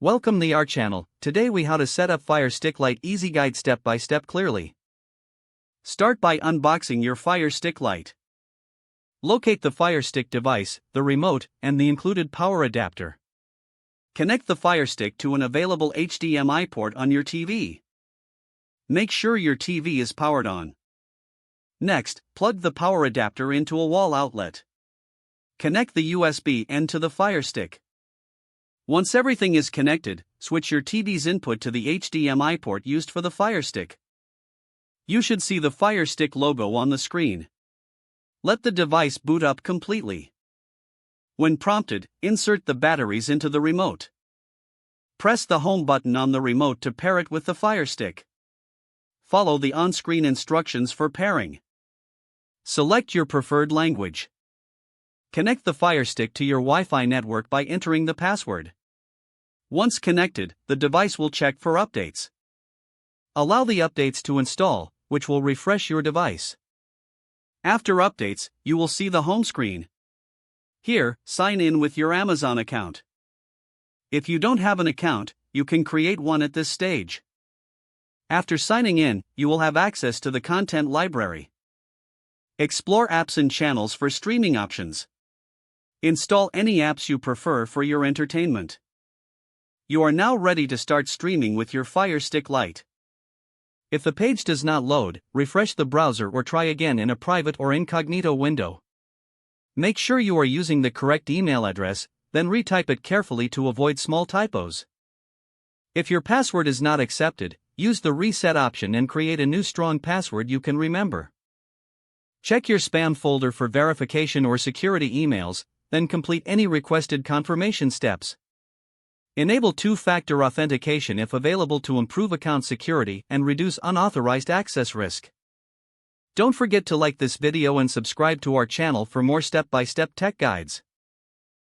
Welcome to our channel. Today we how to set up Fire Stick Lite easy guide step by step clearly. Start by unboxing your Fire Stick Lite. Locate the Fire Stick device, the remote, and the included power adapter. Connect the Fire Stick to an available HDMI port on your TV. Make sure your TV is powered on. Next, plug the power adapter into a wall outlet. Connect the USB end to the Fire Stick. Once everything is connected, switch your TV's input to the HDMI port used for the Fire Stick. You should see the Fire Stick logo on the screen. Let the device boot up completely. When prompted, insert the batteries into the remote. Press the home button on the remote to pair it with the Fire Stick. Follow the on-screen instructions for pairing. Select your preferred language. Connect the Fire Stick to your Wi-Fi network by entering the password. Once connected, the device will check for updates. Allow the updates to install, which will refresh your device. After updates, you will see the home screen. Here, sign in with your Amazon account. If you don't have an account, you can create one at this stage. After signing in, you will have access to the content library. Explore apps and channels for streaming options. Install any apps you prefer for your entertainment. You are now ready to start streaming with your Fire Stick Lite. If the page does not load, refresh the browser or try again in a private or incognito window. Make sure you are using the correct email address, then retype it carefully to avoid small typos. If your password is not accepted, use the reset option and create a new strong password you can remember. Check your spam folder for verification or security emails, then complete any requested confirmation steps. Enable two-factor authentication if available to improve account security and reduce unauthorized access risk. Don't forget to like this video and subscribe to our channel for more step-by-step tech guides.